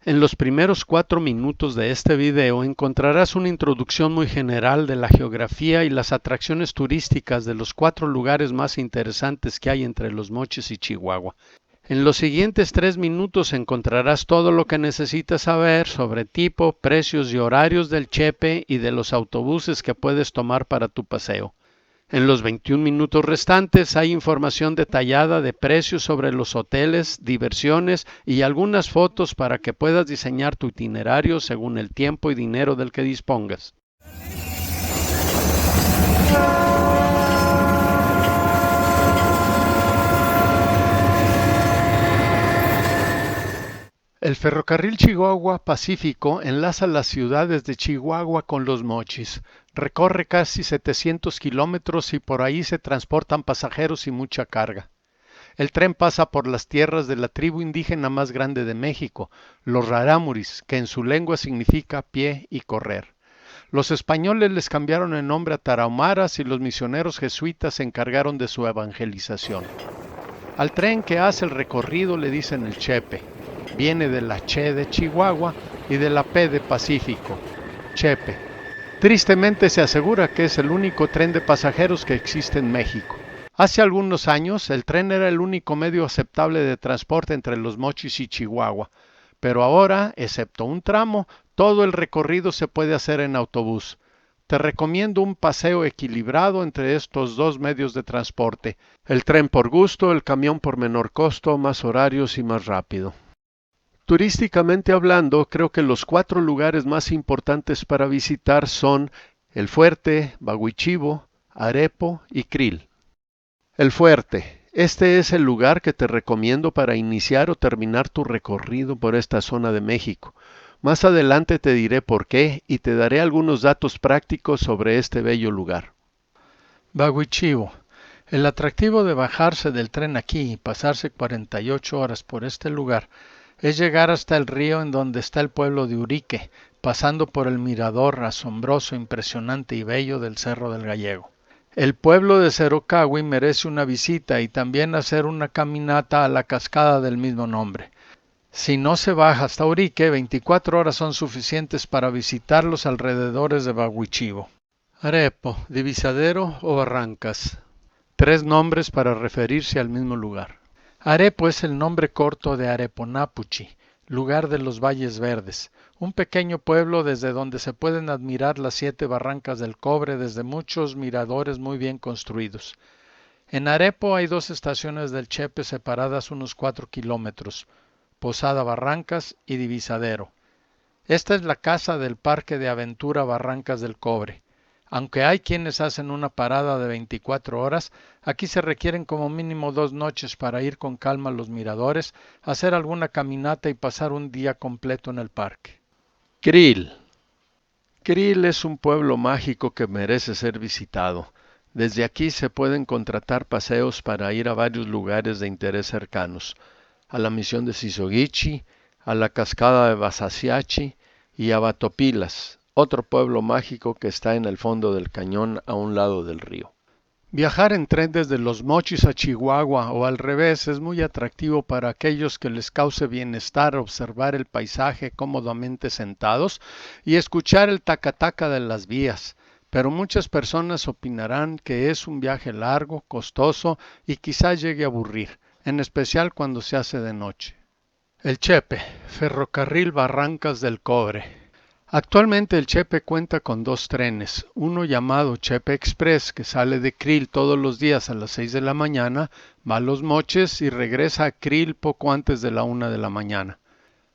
En los primeros 4 minutos de este video encontrarás una introducción muy general de la geografía y las atracciones turísticas de los 4 lugares más interesantes que hay entre Los Mochis y Chihuahua. En los siguientes 3 minutos encontrarás todo lo que necesitas saber sobre tipo, precios y horarios del Chepe y de los autobuses que puedes tomar para tu paseo. En los 21 minutos restantes hay información detallada de precios sobre los hoteles, diversiones y algunas fotos para que puedas diseñar tu itinerario según el tiempo y dinero del que dispongas. El ferrocarril Chihuahua Pacífico enlaza las ciudades de Chihuahua con Los Mochis. Recorre casi 700 kilómetros y por ahí se transportan pasajeros y mucha carga. El tren pasa por las tierras de la tribu indígena más grande de México, los rarámuris, que en su lengua significa pie y correr. Los españoles les cambiaron el nombre a tarahumaras y los misioneros jesuitas se encargaron de su evangelización. Al tren que hace el recorrido le dicen el Chepe. Viene de la Che de Chihuahua y de la P de Pacífico, Chepe. Tristemente se asegura que es el único tren de pasajeros que existe en México. Hace algunos años el tren era el único medio aceptable de transporte entre Los Mochis y Chihuahua, pero ahora, excepto un tramo, todo el recorrido se puede hacer en autobús. Te recomiendo un paseo equilibrado entre estos dos medios de transporte, el tren por gusto, el camión por menor costo, más horarios y más rápido. Turísticamente hablando, creo que los 4 lugares más importantes para visitar son El Fuerte, Baguichivo, Arepo y Krill. El Fuerte. Este es el lugar que te recomiendo para iniciar o terminar tu recorrido por esta zona de México. Más adelante te diré por qué y te daré algunos datos prácticos sobre este bello lugar. Baguichivo. El atractivo de bajarse del tren aquí y pasarse 48 horas por este lugar es llegar hasta el río en donde está el pueblo de Urique, pasando por el mirador asombroso, impresionante y bello del Cerro del Gallego. El pueblo de Cerocahui merece una visita y también hacer una caminata a la cascada del mismo nombre. Si no se baja hasta Urique, 24 horas son suficientes para visitar los alrededores de Baguichivo. Arepo, Divisadero o Barrancas. 3 nombres para referirse al mismo lugar. Arepo es el nombre corto de Areponapuchi, lugar de los Valles Verdes, un pequeño pueblo desde donde se pueden admirar las 7 barrancas del cobre desde muchos miradores muy bien construidos. En Arepo hay 2 estaciones del Chepe separadas unos 4 kilómetros, Posada Barrancas y Divisadero. Esta es la casa del Parque de Aventura Barrancas del Cobre. Aunque hay quienes hacen una parada de 24 horas, aquí se requieren como mínimo 2 noches para ir con calma a los miradores, hacer alguna caminata y pasar un día completo en el parque. Krill. Krill es un pueblo mágico que merece ser visitado. Desde aquí se pueden contratar paseos para ir a varios lugares de interés cercanos, a la misión de Sisogichi, a la cascada de Basasiachi y a Batopilas, otro pueblo mágico que está en el fondo del cañón a un lado del río. Viajar en tren desde Los Mochis a Chihuahua o al revés es muy atractivo para aquellos que les cause bienestar observar el paisaje cómodamente sentados y escuchar el tacataca de las vías, pero muchas personas opinarán que es un viaje largo, costoso y quizá llegue a aburrir, en especial cuando se hace de noche. El Chepe, Ferrocarril Barrancas del Cobre. Actualmente el Chepe cuenta con 2 trenes, uno llamado Chepe Express que sale de Krill todos los días a las 6 de la mañana, va a Los Mochis y regresa a Krill poco antes de la 1 de la mañana.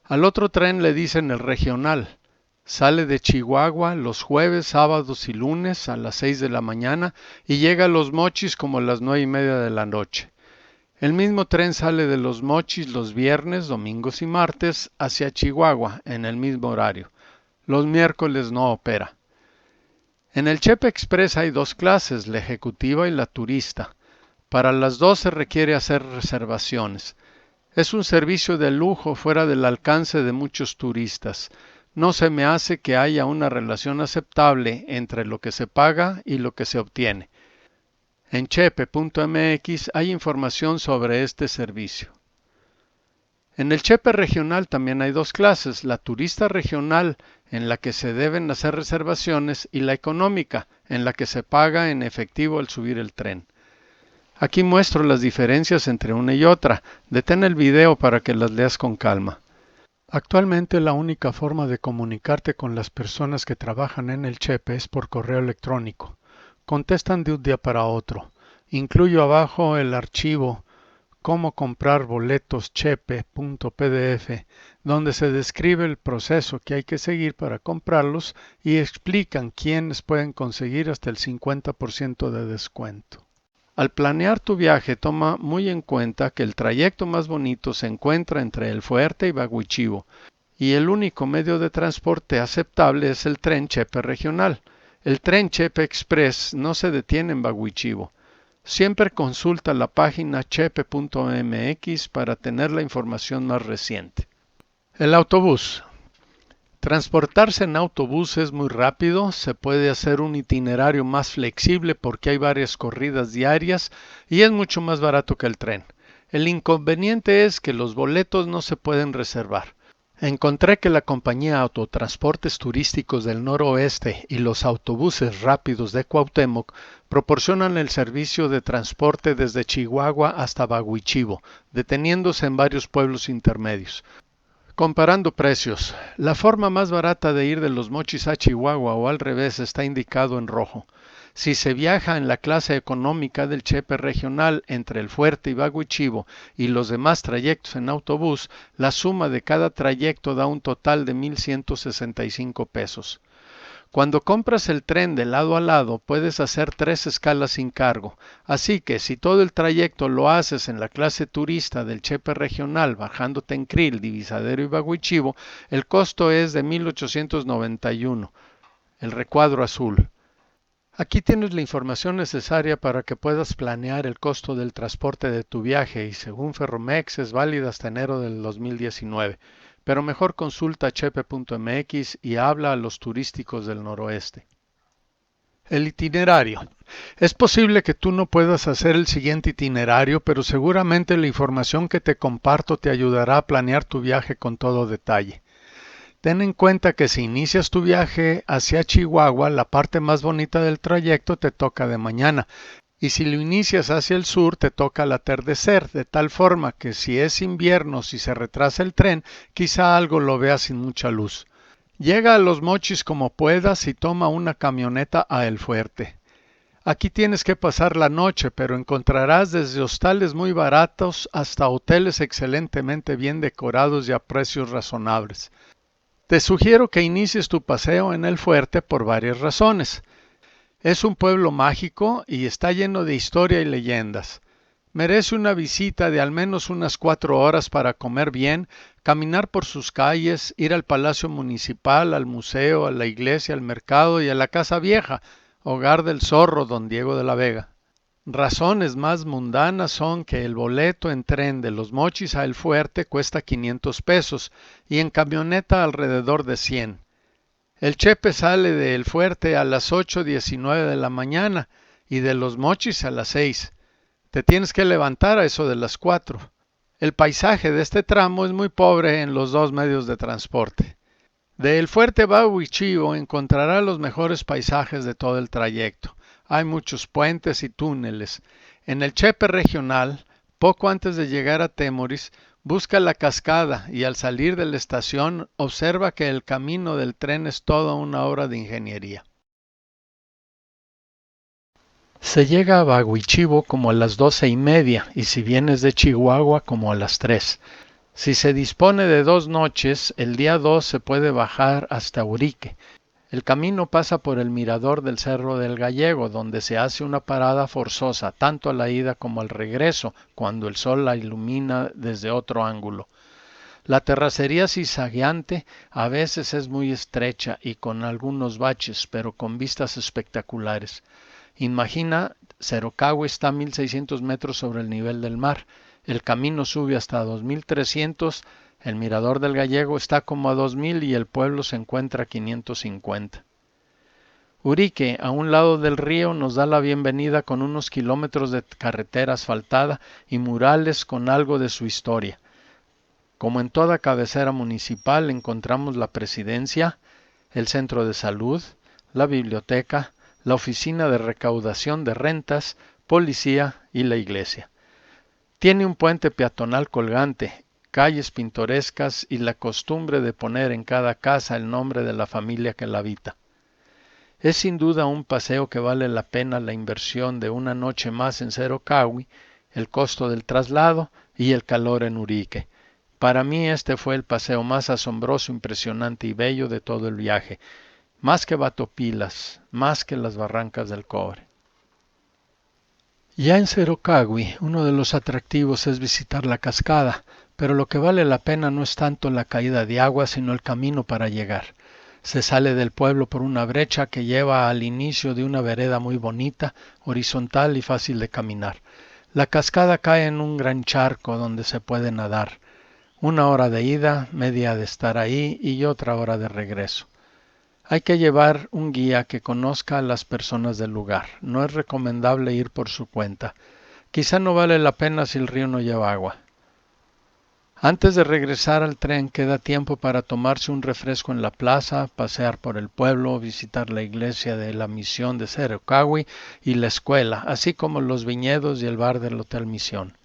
Al otro tren le dicen el regional, sale de Chihuahua los jueves, sábados y lunes a las 6 de la mañana y llega a Los Mochis como a las 9:30 de la noche. El mismo tren sale de Los Mochis los viernes, domingos y martes hacia Chihuahua en el mismo horario. Los miércoles no opera. En el Chepe Express hay 2 clases, la ejecutiva y la turista. Para las 2 se requiere hacer reservaciones. Es un servicio de lujo fuera del alcance de muchos turistas. No se me hace que haya una relación aceptable entre lo que se paga y lo que se obtiene. En chepe.mx hay información sobre este servicio. En el Chepe regional también hay dos clases, la turista regional, en la que se deben hacer reservaciones, y la económica, en la que se paga en efectivo al subir el tren. Aquí muestro las diferencias entre una y otra. Detén el video para que las leas con calma. Actualmente la única forma de comunicarte con las personas que trabajan en el Chepe es por correo electrónico. Contestan de un día para otro. Incluyo abajo el archivo cómo comprar boletos chepe.pdf, donde se describe el proceso que hay que seguir para comprarlos y explican quiénes pueden conseguir hasta el 50% de descuento. Al planear tu viaje, toma muy en cuenta que el trayecto más bonito se encuentra entre El Fuerte y Baguichivo, y el único medio de transporte aceptable es el tren Chepe regional. El tren Chepe Express no se detiene en Baguichivo. Siempre consulta la página chepe.mx para tener la información más reciente. El autobús. Transportarse en autobús es muy rápido, se puede hacer un itinerario más flexible porque hay varias corridas diarias y es mucho más barato que el tren. El inconveniente es que los boletos no se pueden reservar. Encontré que la compañía Autotransportes Turísticos del Noroeste y los autobuses rápidos de Cuauhtémoc proporcionan el servicio de transporte desde Chihuahua hasta Baguichivo, deteniéndose en varios pueblos intermedios. Comparando precios, la forma más barata de ir de Los Mochis a Chihuahua o al revés está indicado en rojo. Si se viaja en la clase económica del Chepe regional entre El Fuerte y Baguichivo y los demás trayectos en autobús, la suma de cada trayecto da un total de 1,165 pesos. Cuando compras el tren de lado a lado, puedes hacer 3 escalas sin cargo, así que si todo el trayecto lo haces en la clase turista del Chepe regional, bajándote en Krill, Divisadero y Baguichivo, el costo es de 1,891, el recuadro azul. Aquí tienes la información necesaria para que puedas planear el costo del transporte de tu viaje y según Ferromex es válida hasta enero del 2019. Pero mejor consulta chepe.mx y habla a los turísticos del noroeste. El itinerario. Es posible que tú no puedas hacer el siguiente itinerario, pero seguramente la información que te comparto te ayudará a planear tu viaje con todo detalle. Ten en cuenta que si inicias tu viaje hacia Chihuahua, la parte más bonita del trayecto te toca de mañana. Y si lo inicias hacia el sur, te toca al atardecer, de tal forma que si es invierno, si se retrasa el tren, quizá algo lo veas sin mucha luz. Llega a Los Mochis como puedas y toma una camioneta a El Fuerte. Aquí tienes que pasar la noche, pero encontrarás desde hostales muy baratos hasta hoteles excelentemente bien decorados y a precios razonables. Te sugiero que inicies tu paseo en El Fuerte por varias razones. Es un pueblo mágico y está lleno de historia y leyendas. Merece una visita de al menos unas 4 horas para comer bien, caminar por sus calles, ir al Palacio Municipal, al museo, a la iglesia, al mercado y a la Casa Vieja, hogar del zorro Don Diego de la Vega. Razones más mundanas son que el boleto en tren de Los Mochis a El Fuerte cuesta 500 pesos y en camioneta alrededor de 100. El Chepe sale de El Fuerte a las 8:19 de la mañana y de Los Mochis a las 6. Te tienes que levantar a eso de las 4. El paisaje de este tramo es muy pobre en los dos medios de transporte. De El Fuerte a Baguichivo encontrarás los mejores paisajes de todo el trayecto. Hay muchos puentes y túneles. En el Chepe regional, poco antes de llegar a Temoris, busca la cascada y al salir de la estación observa que el camino del tren es toda una obra de ingeniería. Se llega a Baguichivo como a las 12:30 y si vienes de Chihuahua como a las 3. Si se dispone de 2 noches, el día 2 se puede bajar hasta Urique. El camino pasa por el mirador del Cerro del Gallego, donde se hace una parada forzosa, tanto a la ida como al regreso, cuando el sol la ilumina desde otro ángulo. La terracería zigzagueante a veces es muy estrecha y con algunos baches, pero con vistas espectaculares. Imagina, Cerocagua está a 1,600 metros sobre el nivel del mar. El camino sube hasta 2,300. El mirador del Gallego está como a 2,000 y el pueblo se encuentra a 550. Urique, a un lado del río, nos da la bienvenida con unos kilómetros de carretera asfaltada y murales con algo de su historia. Como en toda cabecera municipal encontramos la presidencia, el centro de salud, la biblioteca, la oficina de recaudación de rentas, policía y la iglesia. Tiene un puente peatonal colgante, calles pintorescas y la costumbre de poner en cada casa el nombre de la familia que la habita. Es sin duda un paseo que vale la pena la inversión de una noche más en Cerro Cahui, el costo del traslado y el calor en Urique. Para mí este fue el paseo más asombroso, impresionante y bello de todo el viaje, más que Batopilas, más que las Barrancas del Cobre. Ya en Cerro Cahui, uno de los atractivos es visitar la cascada, pero lo que vale la pena no es tanto la caída de agua, sino el camino para llegar. Se sale del pueblo por una brecha que lleva al inicio de una vereda muy bonita, horizontal y fácil de caminar. La cascada cae en un gran charco donde se puede nadar. 1 hora de ida, media de estar ahí y otra hora de regreso. Hay que llevar un guía que conozca a las personas del lugar. No es recomendable ir por su cuenta. Quizá no vale la pena si el río no lleva agua. Antes de regresar al tren queda tiempo para tomarse un refresco en la plaza, pasear por el pueblo, visitar la iglesia de la misión de Cerro Cahui y la escuela, así como los viñedos y el bar del Hotel Misión.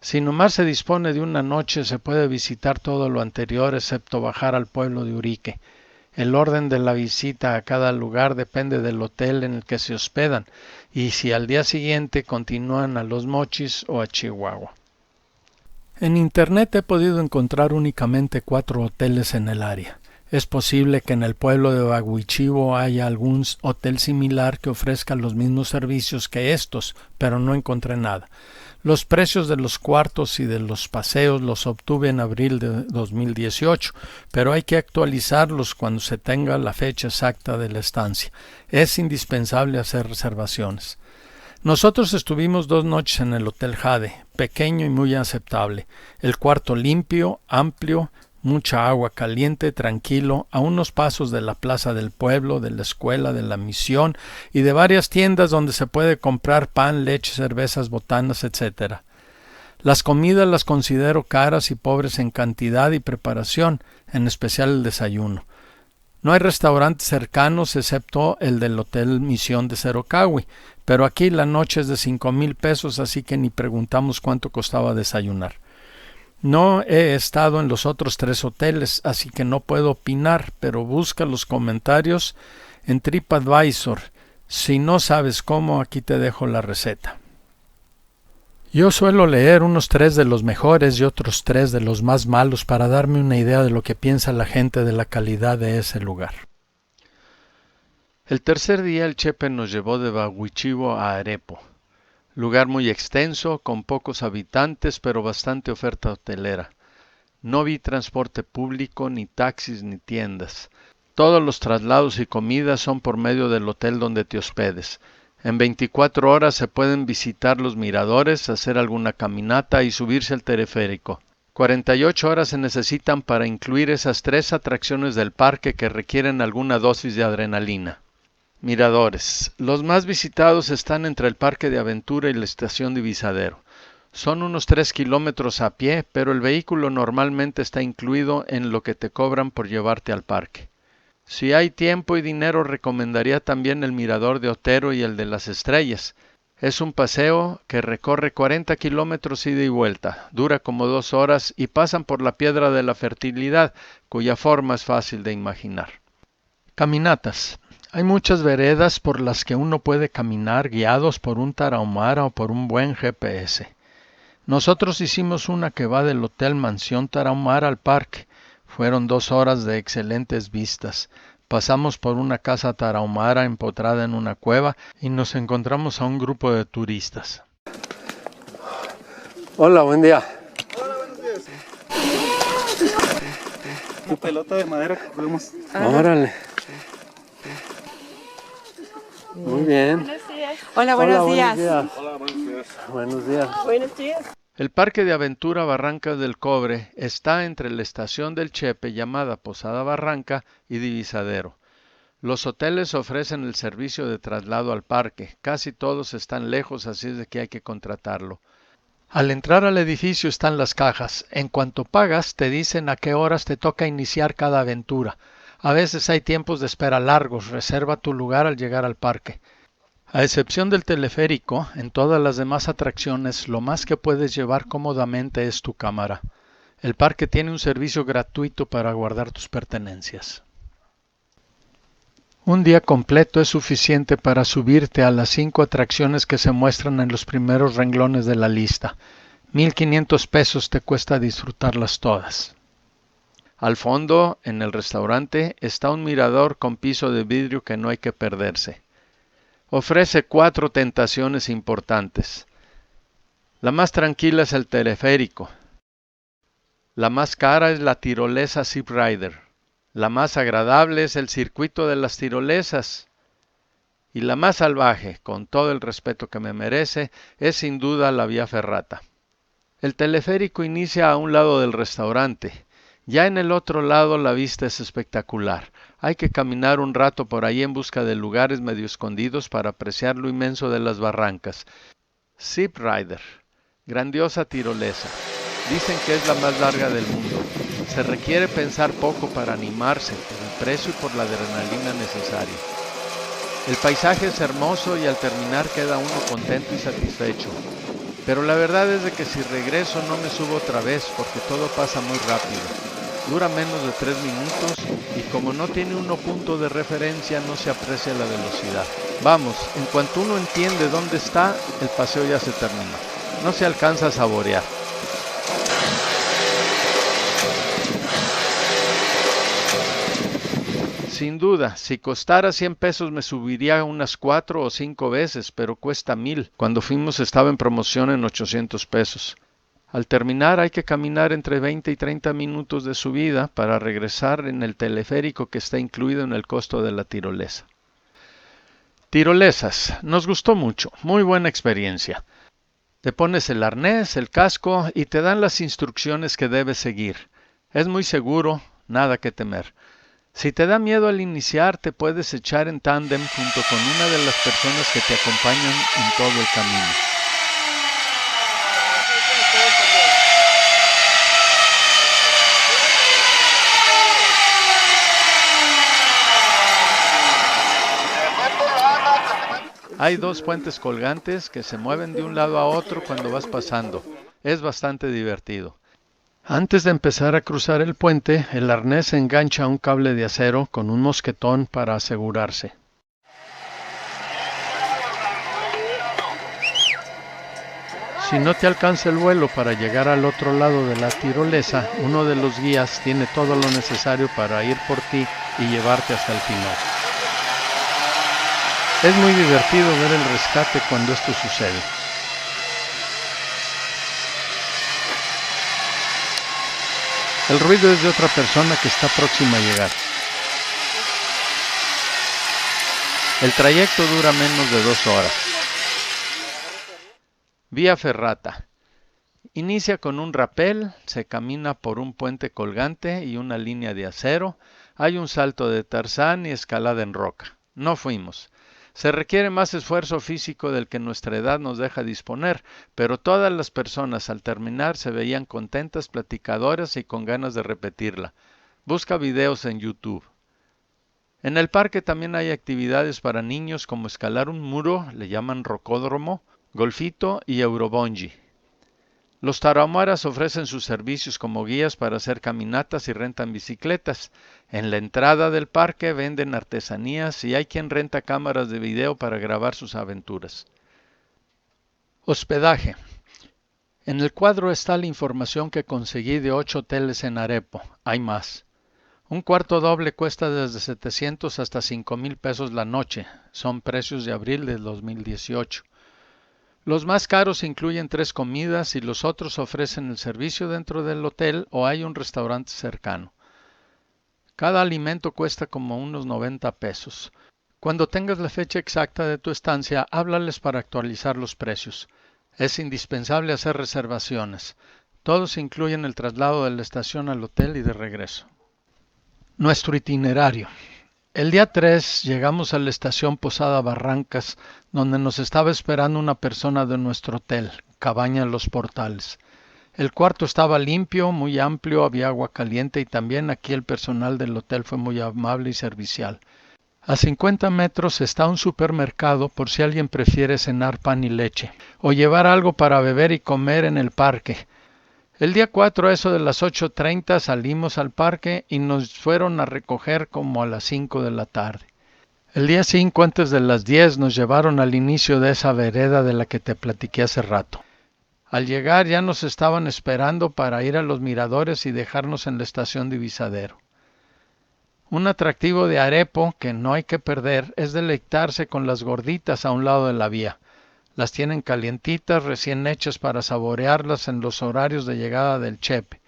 Si nomás se dispone de una noche se puede visitar todo lo anterior excepto bajar al pueblo de Urique. El orden de la visita a cada lugar depende del hotel en el que se hospedan y si al día siguiente continúan a Los Mochis o a Chihuahua. En internet he podido encontrar únicamente 4 hoteles en el área. Es posible que en el pueblo de Baguichivo haya algún hotel similar que ofrezca los mismos servicios que estos, pero no encontré nada. Los precios de los cuartos y de los paseos los obtuve en abril de 2018, pero hay que actualizarlos cuando se tenga la fecha exacta de la estancia. Es indispensable hacer reservaciones. Nosotros estuvimos 2 noches en el Hotel Jade, pequeño y muy aceptable. El cuarto limpio, amplio, mucha agua caliente, tranquilo, a unos pasos de la plaza del pueblo, de la escuela, de la misión y de varias tiendas donde se puede comprar pan, leche, cervezas, botanas, etc. Las comidas las considero caras y pobres en cantidad y preparación, en especial el desayuno. No hay restaurantes cercanos excepto el del Hotel Misión de Cerro Cahui, pero aquí la noche es de 5,000 pesos, así que ni preguntamos cuánto costaba desayunar. No he estado en los otros 3 hoteles, así que no puedo opinar, pero busca los comentarios en TripAdvisor. Si no sabes cómo, aquí te dejo la receta. Yo suelo leer unos 3 de los mejores y otros 3 de los más malos para darme una idea de lo que piensa la gente de la calidad de ese lugar. El tercer día el Chepe nos llevó de Baguichivo a Arepo, lugar muy extenso, con pocos habitantes pero bastante oferta hotelera. No vi transporte público, ni taxis, ni tiendas. Todos los traslados y comidas son por medio del hotel donde te hospedes. En 24 horas se pueden visitar los miradores, hacer alguna caminata y subirse al teleférico. 48 horas se necesitan para incluir esas 3 atracciones del parque que requieren alguna dosis de adrenalina. Miradores. Los más visitados están entre el Parque de Aventura y la estación de Visadero. Son unos 3 kilómetros a pie, pero el vehículo normalmente está incluido en lo que te cobran por llevarte al parque. Si hay tiempo y dinero, recomendaría también el mirador de Otero y el de las Estrellas. Es un paseo que recorre 40 kilómetros ida y vuelta, dura como 2 horas y pasan por la Piedra de la Fertilidad, cuya forma es fácil de imaginar. Caminatas. Hay muchas veredas por las que uno puede caminar guiados por un tarahumara o por un buen GPS. Nosotros hicimos una que va del Hotel Mansión Tarahumara al parque. Fueron 2 horas de excelentes vistas. Pasamos por una casa tarahumara empotrada en una cueva y nos encontramos a un grupo de turistas. Hola, buen día. Hola, buenos días. Una pelota de madera que podemos... Órale. Muy bien. Buenos días. Hola, buenos días. Hola, buenos días. Buenos días. Buenos días. El Parque de Aventura Barrancas del Cobre está entre la estación del Chepe llamada Posada Barranca y Divisadero. Los hoteles ofrecen el servicio de traslado al parque. Casi todos están lejos, así es de que hay que contratarlo. Al entrar al edificio están las cajas. En cuanto pagas, te dicen a qué horas te toca iniciar cada aventura. A veces hay tiempos de espera largos. Reserva tu lugar al llegar al parque. A excepción del teleférico, en todas las demás atracciones, lo más que puedes llevar cómodamente es tu cámara. El parque tiene un servicio gratuito para guardar tus pertenencias. Un día completo es suficiente para subirte a las 5 atracciones que se muestran en los primeros renglones de la lista. 1,500 pesos te cuesta disfrutarlas todas. Al fondo, en el restaurante, está un mirador con piso de vidrio que no hay que perderse. Ofrece 4 tentaciones importantes. La más tranquila es el teleférico. La más cara es la tirolesa Zip Rider. La más agradable es el circuito de las tirolesas. Y la más salvaje, con todo el respeto que me merece, es sin duda la vía ferrata. El teleférico inicia a un lado del restaurante. Ya en el otro lado la vista es espectacular. Hay que caminar un rato por ahí en busca de lugares medio escondidos para apreciar lo inmenso de las barrancas. Zip Rider, grandiosa tirolesa. Dicen que es la más larga del mundo. Se requiere pensar poco para animarse, por el precio y por la adrenalina necesaria. El paisaje es hermoso y al terminar queda uno contento y satisfecho. Pero la verdad es de que si regreso no me subo otra vez porque todo pasa muy rápido. Dura menos de 3 minutos y como no tiene uno punto de referencia no se aprecia la velocidad. Vamos, en cuanto uno entiende dónde está, el paseo ya se termina. No se alcanza a saborear. Sin duda, si costara 100 pesos me subiría unas 4 o 5 veces, pero cuesta 1,000. Cuando fuimos estaba en promoción en 800 pesos. Al terminar hay que caminar entre 20 y 30 minutos de subida para regresar en el teleférico que está incluido en el costo de la tirolesa. Tirolesas, nos gustó mucho, muy buena experiencia. Te pones el arnés, el casco y te dan las instrucciones que debes seguir. Es muy seguro, nada que temer. Si te da miedo al iniciar, te puedes echar en tándem junto con una de las personas que te acompañan en todo el camino. Hay 2 puentes colgantes que se mueven de un lado a otro cuando vas pasando. Es bastante divertido. Antes de empezar a cruzar el puente, el arnés se engancha a un cable de acero con un mosquetón para asegurarse. Si no te alcanza el vuelo para llegar al otro lado de la tirolesa, uno de los guías tiene todo lo necesario para ir por ti y llevarte hasta el final. Es muy divertido ver el rescate cuando esto sucede. El ruido es de otra persona que está próxima a llegar. El trayecto dura menos de 2 horas. Vía ferrata. Inicia con un rapel, se camina por un puente colgante y una línea de acero. Hay un salto de Tarzán y escalada en roca. No fuimos. Se requiere más esfuerzo físico del que nuestra edad nos deja disponer, pero todas las personas al terminar se veían contentas, platicadoras y con ganas de repetirla. Busca videos en YouTube. En el parque también hay actividades para niños como escalar un muro, le llaman rocódromo, golfito y eurobungee. Los tarahumaras ofrecen sus servicios como guías para hacer caminatas y rentan bicicletas. En la entrada del parque venden artesanías y hay quien renta cámaras de video para grabar sus aventuras. Hospedaje. En el cuadro está la información que conseguí de 8 hoteles en Arepo. Hay más. Un cuarto doble cuesta desde 700 hasta 5,000 pesos la noche. Son precios de abril del 2018. Los más caros incluyen 3 comidas y los otros ofrecen el servicio dentro del hotel o hay un restaurante cercano. Cada alimento cuesta como unos 90 pesos. Cuando tengas la fecha exacta de tu estancia, háblales para actualizar los precios. Es indispensable hacer reservaciones. Todos incluyen el traslado de la estación al hotel y de regreso. Nuestro itinerario. El día 3 llegamos a la estación Posada Barrancas, donde nos estaba esperando una persona de nuestro hotel, Cabaña Los Portales. El cuarto estaba limpio, muy amplio, había agua caliente y también aquí el personal del hotel fue muy amable y servicial. A 50 metros está un supermercado por si alguien prefiere cenar pan y leche, o llevar algo para beber y comer en el parque. El día 4, a eso de las 8:30, salimos al parque y nos fueron a recoger como a las 5 de la tarde. El día 5, antes de las 10, nos llevaron al inicio de esa vereda de la que te platiqué hace rato. Al llegar ya nos estaban esperando para ir a los miradores y dejarnos en la estación Divisadero. Un atractivo de Arepo que no hay que perder es deleitarse con las gorditas a un lado de la vía. Las tienen calientitas, recién hechas para saborearlas en los horarios de llegada del Chepe.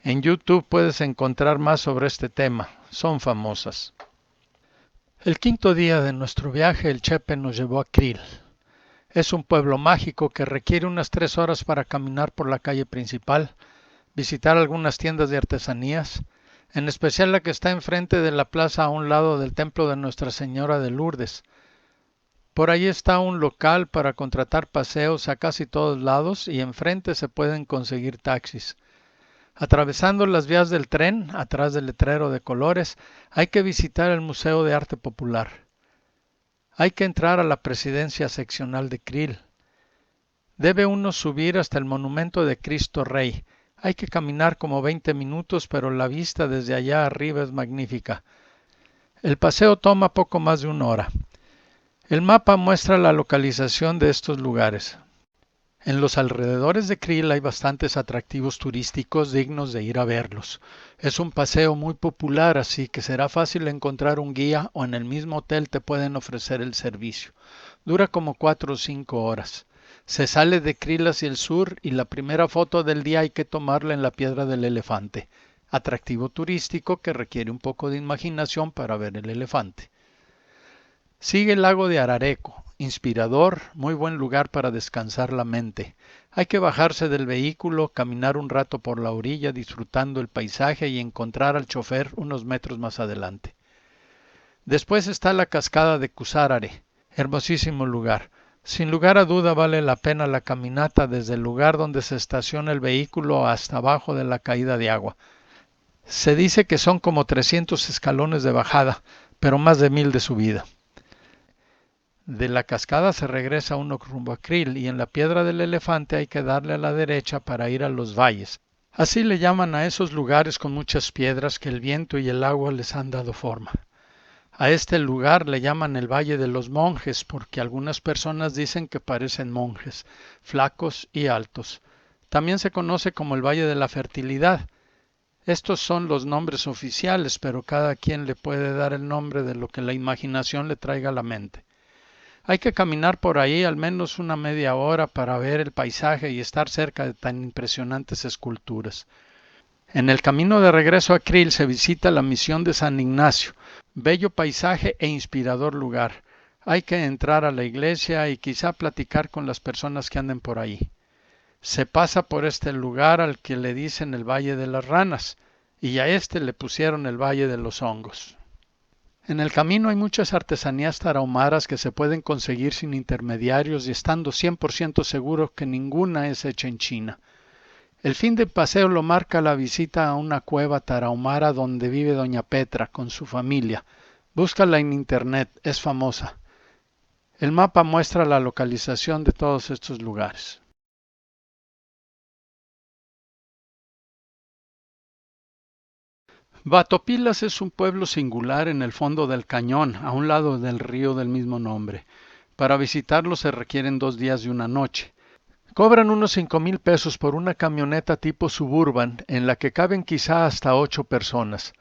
En YouTube puedes encontrar más sobre este tema, son famosas. El quinto día de nuestro viaje, el Chepe nos llevó a Krill. Es un pueblo mágico que requiere unas 3 horas para caminar por la calle principal, visitar algunas tiendas de artesanías, en especial la que está enfrente de la plaza a un lado del templo de Nuestra Señora de Lourdes. Por ahí está un local para contratar paseos a casi todos lados y enfrente se pueden conseguir taxis. Atravesando las vías del tren, atrás del letrero de colores, hay que visitar el Museo de Arte Popular. Hay que entrar a la presidencia seccional de Krill. Debe uno subir hasta el monumento de Cristo Rey. Hay que caminar como 20 minutos, pero la vista desde allá arriba es magnífica. El paseo toma poco más de 1 hora. El mapa muestra la localización de estos lugares. En los alrededores de Krill hay bastantes atractivos turísticos dignos de ir a verlos. Es un paseo muy popular, así que será fácil encontrar un guía o en el mismo hotel te pueden ofrecer el servicio. Dura como 4 o 5 horas. Se sale de Krill hacia el sur y la primera foto del día hay que tomarla en la Piedra del Elefante, atractivo turístico que requiere un poco de imaginación para ver el elefante. Sigue el lago de Arareco, inspirador, muy buen lugar para descansar la mente. Hay que bajarse del vehículo, caminar un rato por la orilla disfrutando el paisaje y encontrar al chofer unos metros más adelante. Después está la cascada de Cusárare, hermosísimo lugar. Sin lugar a duda vale la pena la caminata desde el lugar donde se estaciona el vehículo hasta abajo de la caída de agua. Se dice que son como 300 escalones de bajada, pero más de 1000 de subida. De la cascada se regresa uno rumbo a Krill y en la Piedra del Elefante hay que darle a la derecha para ir a los valles. Así le llaman a esos lugares con muchas piedras que el viento y el agua les han dado forma. A este lugar le llaman el Valle de los Monjes porque algunas personas dicen que parecen monjes, flacos y altos. También se conoce como el Valle de la Fertilidad. Estos son los nombres oficiales, pero cada quien le puede dar el nombre de lo que la imaginación le traiga a la mente. Hay que caminar por ahí al menos una media hora para ver el paisaje y estar cerca de tan impresionantes esculturas. En el camino de regreso a Krill se visita la misión de San Ignacio, bello paisaje e inspirador lugar. Hay que entrar a la iglesia y quizá platicar con las personas que anden por ahí. Se pasa por este lugar al que le dicen el Valle de las Ranas y a este le pusieron el Valle de los Hongos. En el camino hay muchas artesanías tarahumaras que se pueden conseguir sin intermediarios y estando 100% seguro que ninguna es hecha en China. El fin del paseo lo marca la visita a una cueva tarahumara donde vive doña Petra con su familia. Búscala en internet, es famosa. El mapa muestra la localización de todos estos lugares. Batopilas es un pueblo singular en el fondo del cañón, a un lado del río del mismo nombre. Para visitarlo se requieren 2 días y 1 noche. Cobran unos 5,000 pesos por una camioneta tipo Suburban en la que caben quizá hasta 8 personas.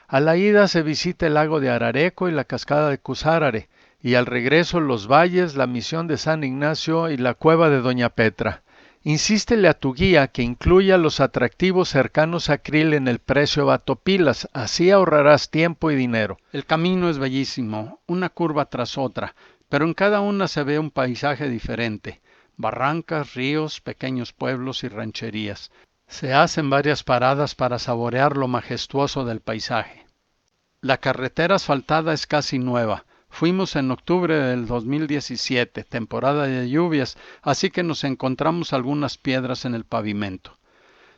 A la ida se visita el lago de Arareco y la cascada de Cusárare, y al regreso los valles, la misión de San Ignacio y la cueva de doña Petra. Insístele a tu guía que incluya los atractivos cercanos a Krill en el precio Batopilas, así ahorrarás tiempo y dinero. El camino es bellísimo, una curva tras otra, pero en cada una se ve un paisaje diferente. Barrancas, ríos, pequeños pueblos y rancherías. Se hacen varias paradas para saborear lo majestuoso del paisaje. La carretera asfaltada es casi nueva. Fuimos en octubre del 2017, temporada de lluvias, así que nos encontramos algunas piedras en el pavimento.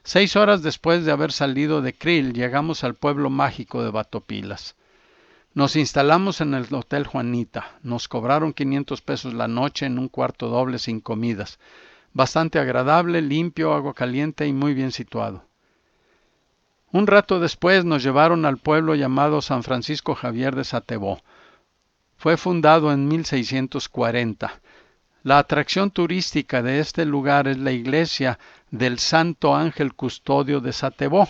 6 horas después de haber salido de Krill, llegamos al pueblo mágico de Batopilas. Nos instalamos en el Hotel Juanita. Nos cobraron 500 pesos la noche en un cuarto doble sin comidas. Bastante agradable, limpio, agua caliente y muy bien situado. Un rato después nos llevaron al pueblo llamado San Francisco Javier de Satebó. Fue fundado en 1640. La atracción turística de este lugar es la iglesia del Santo Ángel Custodio de Satebó,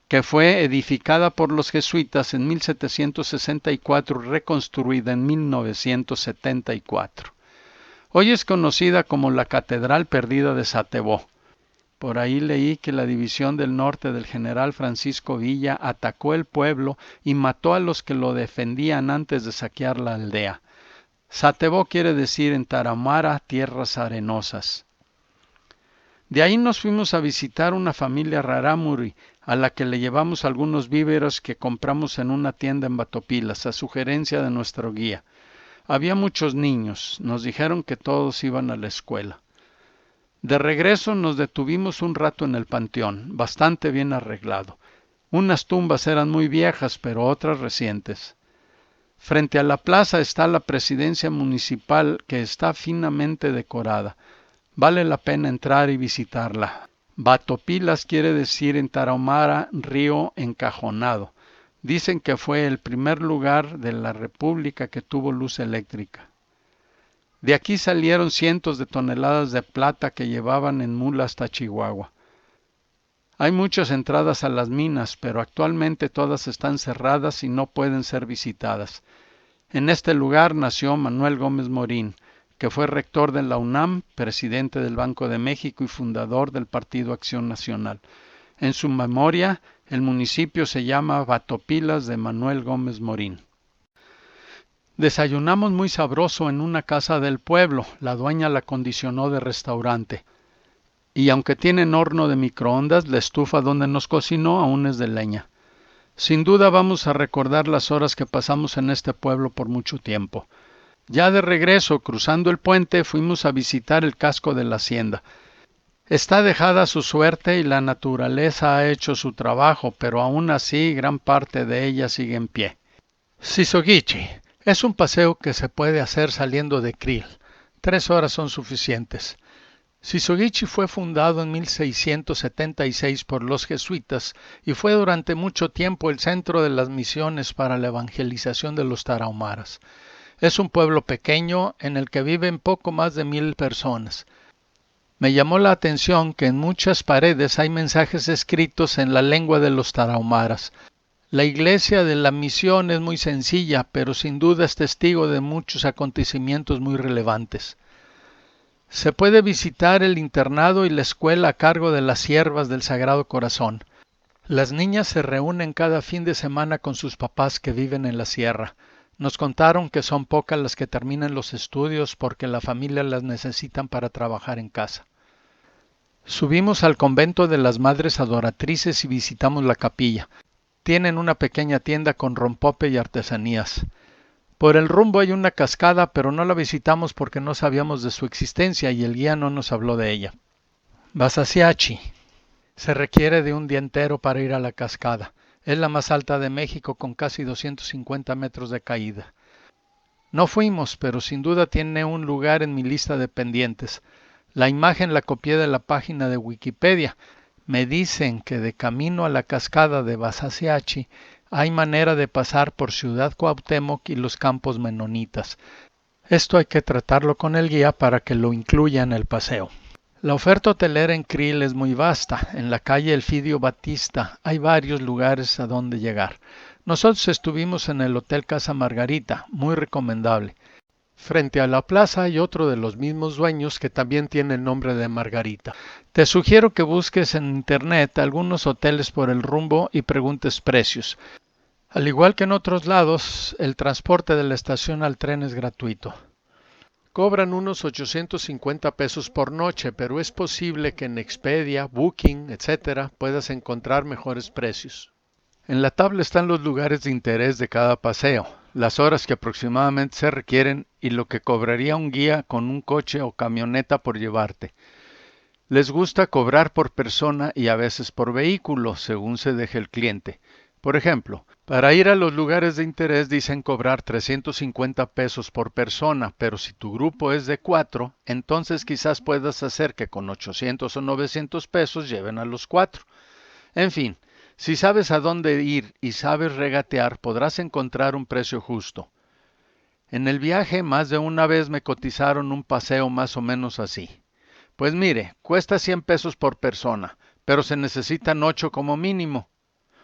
que fue edificada por los jesuitas en 1764 y reconstruida en 1974. Hoy es conocida como la Catedral Perdida de Satebó. Por ahí leí que la división del norte del general Francisco Villa atacó el pueblo y mató a los que lo defendían antes de saquear la aldea. Satebó quiere decir en tarahumara tierras arenosas. De ahí nos fuimos a visitar una familia rarámuri a la que le llevamos algunos víveres que compramos en una tienda en Batopilas a sugerencia de nuestro guía. Había muchos niños, nos dijeron que todos iban a la escuela. De regreso nos detuvimos un rato en el panteón, bastante bien arreglado. Unas tumbas eran muy viejas, pero otras recientes. Frente a la plaza está la presidencia municipal que está finamente decorada. Vale la pena entrar y visitarla. Batopilas quiere decir en tarahumara río encajonado. Dicen que fue el primer lugar de la República que tuvo luz eléctrica. De aquí salieron cientos de toneladas de plata que llevaban en mula hasta Chihuahua. Hay muchas entradas a las minas, pero actualmente todas están cerradas y no pueden ser visitadas. En este lugar nació Manuel Gómez Morín, que fue rector de la UNAM, presidente del Banco de México y fundador del Partido Acción Nacional. En su memoria, el municipio se llama Batopilas de Manuel Gómez Morín. Desayunamos muy sabroso en una casa del pueblo. La dueña la acondicionó de restaurante. Y aunque tienen horno de microondas, la estufa donde nos cocinó aún es de leña. Sin duda vamos a recordar las horas que pasamos en este pueblo por mucho tiempo. Ya de regreso, cruzando el puente, fuimos a visitar el casco de la hacienda. Está dejada a su suerte y la naturaleza ha hecho su trabajo, pero aún así gran parte de ella sigue en pie. Sisogichi. Es un paseo que se puede hacer saliendo de Krill. 3 horas son suficientes. Sisogichi fue fundado en 1676 por los jesuitas y fue durante mucho tiempo el centro de las misiones para la evangelización de los tarahumaras. Es un pueblo pequeño en el que viven poco más de 1000 personas. Me llamó la atención que en muchas paredes hay mensajes escritos en la lengua de los tarahumaras. La iglesia de la misión es muy sencilla, pero sin duda es testigo de muchos acontecimientos muy relevantes. Se puede visitar el internado y la escuela a cargo de las siervas del Sagrado Corazón. Las niñas se reúnen cada fin de semana con sus papás que viven en la sierra. Nos contaron que son pocas las que terminan los estudios porque la familia las necesitan para trabajar en casa. Subimos al convento de las Madres Adoratrices y visitamos la capilla. Tienen una pequeña tienda con rompope y artesanías. Por el rumbo hay una cascada, pero no la visitamos porque no sabíamos de su existencia y el guía no nos habló de ella. Basasiachi. Se requiere de un día entero para ir a la cascada. Es la más alta de México con casi 250 metros de caída. No fuimos, pero sin duda tiene un lugar en mi lista de pendientes. La imagen la copié de la página de Wikipedia. Me dicen que de camino a la cascada de Basasiachi hay manera de pasar por Ciudad Cuauhtémoc y los campos menonitas. Esto hay que tratarlo con el guía para que lo incluya en el paseo. La oferta hotelera en Krill es muy vasta. En la calle Elfidio Batista hay varios lugares a donde llegar. Nosotros estuvimos en el Hotel Casa Margarita, muy recomendable. Frente a la plaza hay otro de los mismos dueños que también tiene el nombre de Margarita. Te sugiero que busques en internet algunos hoteles por el rumbo y preguntes precios. Al igual que en otros lados, el transporte de la estación al tren es gratuito. Cobran unos 850 pesos por noche, pero es posible que en Expedia, Booking, etc. puedas encontrar mejores precios. En la tabla están los lugares de interés de cada paseo, las horas que aproximadamente se requieren y lo que cobraría un guía con un coche o camioneta por llevarte. Les gusta cobrar por persona y a veces por vehículo, según se deje el cliente. Por ejemplo, para ir a los lugares de interés dicen cobrar 350 pesos por persona, pero si tu grupo es de 4, entonces quizás puedas hacer que con 800 o 900 pesos lleven a los 4. En fin, si sabes a dónde ir y sabes regatear, podrás encontrar un precio justo. En el viaje más de una vez me cotizaron un paseo más o menos así. Pues mire, cuesta 100 pesos por persona, pero se necesitan 8 como mínimo.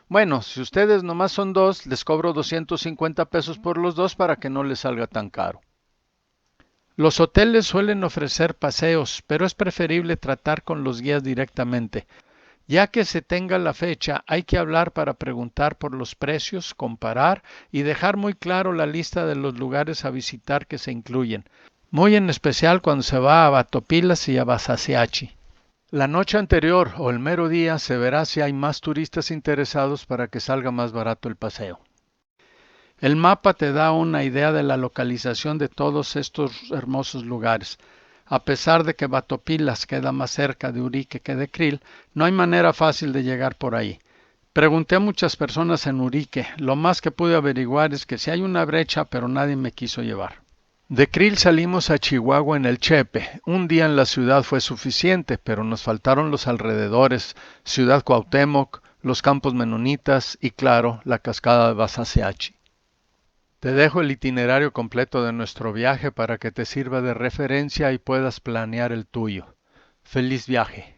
Bueno, si ustedes nomás son 2, les cobro 250 pesos por los 2 para que no les salga tan caro. Los hoteles suelen ofrecer paseos, pero es preferible tratar con los guías directamente. Ya que se tenga la fecha, hay que hablar para preguntar por los precios, comparar y dejar muy claro la lista de los lugares a visitar que se incluyen, muy en especial cuando se va a Batopilas y a Basasiachi. La noche anterior o el mero día se verá si hay más turistas interesados para que salga más barato el paseo. El mapa te da una idea de la localización de todos estos hermosos lugares. A pesar de que Batopilas queda más cerca de Urique que de Krill, no hay manera fácil de llegar por ahí. Pregunté a muchas personas en Urique, lo más que pude averiguar es que sí hay una brecha, pero nadie me quiso llevar. De Krill salimos a Chihuahua en el Chepe. Un día en la ciudad fue suficiente, pero nos faltaron los alrededores, Ciudad Cuauhtémoc, los campos menonitas y, claro, la cascada de Basasiachi. Te dejo el itinerario completo de nuestro viaje para que te sirva de referencia y puedas planear el tuyo. ¡Feliz viaje!